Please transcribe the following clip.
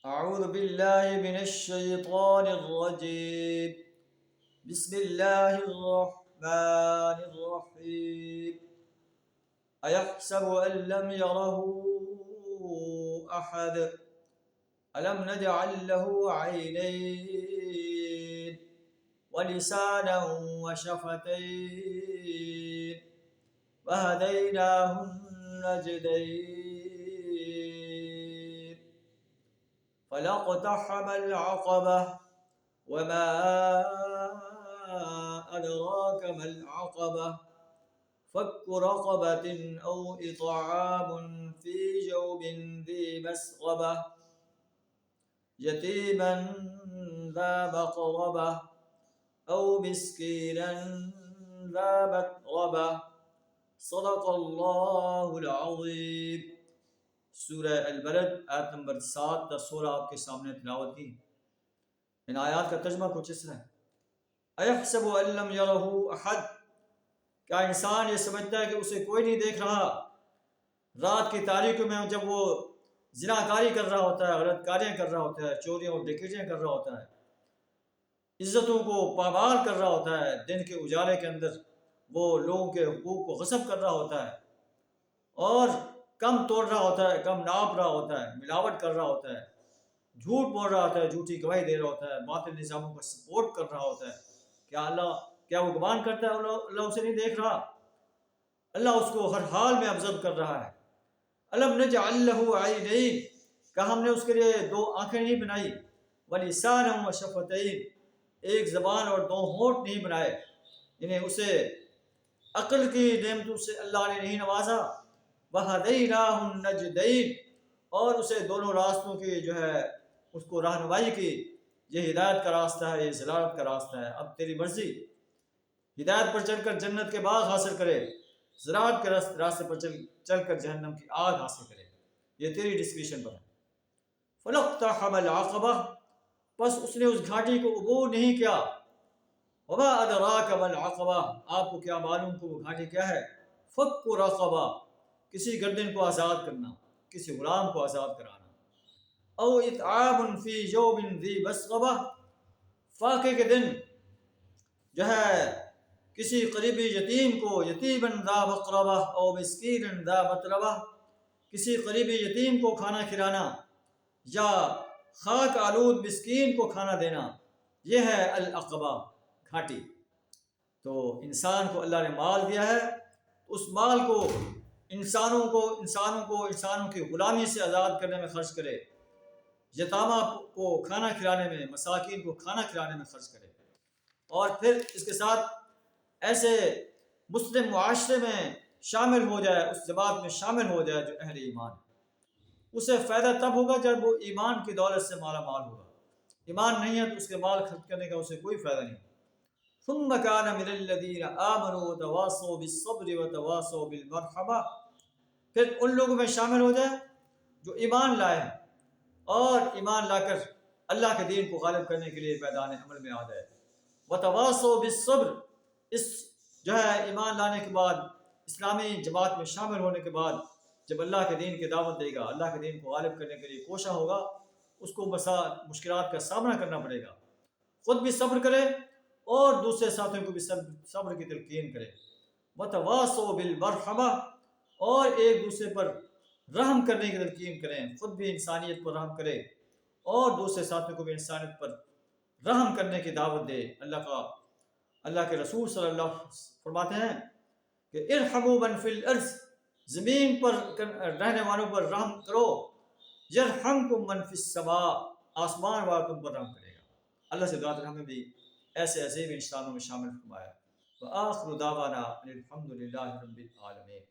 أعوذ بالله من الشيطان الرجيم. بسم الله الرحمن الرحيم. أيحسب أن لم يره أحد ألم نجعل له عينين ولسانا وشفتين وهديناه النجدين فلاقتحم العقبة وما أدراك ما العقبة فك رقبة أو إطعام في جوب ذي مسغبة يتيما ذا مقربة أو مسكينا ذا متربة صدق اللہ العظیم۔ سورہ البلد آیت نمبر 7 تا 16 آپ کے سامنے تلاوت کی۔ ان آیات کا ترجمہ کچھ اس طرح ہے: ایحسب ان لم یرہ احد، کیا انسان یہ سمجھتا ہے کہ اسے کوئی نہیں دیکھ رہا؟ رات کی تاریکیوں میں جب وہ زناکاری کر رہا ہوتا ہے، غلط کاریاں کر رہا ہوتا ہے، چوریاں اور ڈکیتیاں کر رہا ہوتا ہے، عزتوں کو پامال کر رہا ہوتا ہے، دن کے اجالے کے اندر وہ لوگوں کے حقوق کو غصب کر رہا ہوتا ہے اور کم توڑ رہا ہوتا ہے، کم ناپ رہا ہوتا ہے، ملاوٹ کر رہا ہوتا ہے، جھوٹ بول رہا ہوتا ہے، جھوٹی گواہی دے رہا ہوتا ہے، باطل نظاموں کا سپورٹ کر رہا ہوتا ہے، کیا وہ گمان کرتا ہے اللہ اسے نہیں دیکھ رہا؟ اللہ اس کو ہر حال میں آبزرو کر رہا ہے۔ الم نجعل له عینین، کہ ہم نے اس کے لیے 2 آنکھیں نہیں بنائی، ولسانا وشفتین، ایک زبان اور 2 ہونٹ نہیں بنائے، یعنی اسے عقل کی نعمتوں سے اللہ نے نہیں نوازا۔ وَهَدَيْنَاهُ النَّجْدَيْنِ، اور اسے دونوں راستوں کی اس کو رہنمائی کی، یہ ہدایت کا راستہ ہے، یہ ضلالت کا راستہ ہے، اب تیری مرضی، ہدایت پر چل کر جنت کے باغ حاصل کرے، ضلالت کے راستے پر چل کر جہنم کی آگ حاصل کرے، یہ تیری ڈسکریشن پر ہے۔ فَلَقْتَحَمَ الْعَقَبَةَ، بس اس نے اس گھاٹی کو عبور نہیں کیا۔ وَمَا أَدْرَاكَ مَا الْعَقَبَةُ، آپ کو کیا معلوم کہ وہ گھاٹی کیا ہے؟ فَكُّ رَقَبَةٍ، کسی گردن کو آزاد کرنا، کسی غلام کو آزاد کرانا۔ او اطعام فی یوم ذی مسغبہ، فاقے کے دن کسی قریبی یتیم کو، یتیما ذا مقربہ او مسکینا ذا متربہ، کسی قریبی یتیم کو کھانا کھلانا یا خاک آلود مسکین کو کھانا دینا، یہ ہے العقبہ، گھاٹی۔ تو انسان کو اللہ نے مال دیا ہے، اس مال کو انسانوں کی غلامی سے آزاد کرنے میں خرچ کرے، یتامہ کو کھانا کھلانے میں، مساکین کو کھانا کھلانے میں خرچ کرے، اور پھر اس کے ساتھ ایسے مسلم معاشرے میں شامل ہو جائے، اس جماعت میں شامل ہو جائے جو اہل ایمان ہے۔ اسے فائدہ تب ہوگا جب وہ ایمان کی دولت سے مالا مال ہوگا، ایمان نہیں ہے تو اس کے مال خرچ کرنے کا اسے کوئی فائدہ نہیں۔ ثم كان من الذين آمنوا وتواصوا بالصبر وتواصوا بالمرحمة، پھر ان لوگوں میں شامل ہو جائے جو ایمان لائے ہیں اور ایمان لا کر اللہ کے دین کو غالب کرنے کے لیے میدان عمل میں آ جائے۔ وتواصوا بالصبر، اس ایمان لانے کے بعد، اسلامی جماعت میں شامل ہونے کے بعد، جب اللہ کے دین کی دعوت دے گا، اللہ کے دین کو غالب کرنے کے لیے کوشاں ہوگا، اس کو مشکلات کا سامنا کرنا پڑے گا، خود بھی صبر کرے اور دوسرے ساتھیوں کو بھی صبر کی تلقین کرے۔ وتواصوا بالمرحمہ، اور ایک دوسرے پر رحم کرنے کی تلقین کریں، خود بھی انسانیت پر رحم کرے اور دوسرے ساتھیوں کو بھی انسانیت پر رحم کرنے کی دعوت دے۔ اللہ کے رسول صلی اللہ علیہ وسلم فرماتے ہیں کہ ارحموا من فی الارض، زمین پر رہنے والوں پر رحم کرو، یرحمکم من فی السماء، آسمان والا تم پر رحم کرے گا۔ اللہ سے دعا کریں ہمیں بھی ایسے عظیم انسانوں میں شامل فرمایا۔ وآخر دعوانا الحمد للہ رب العالمین۔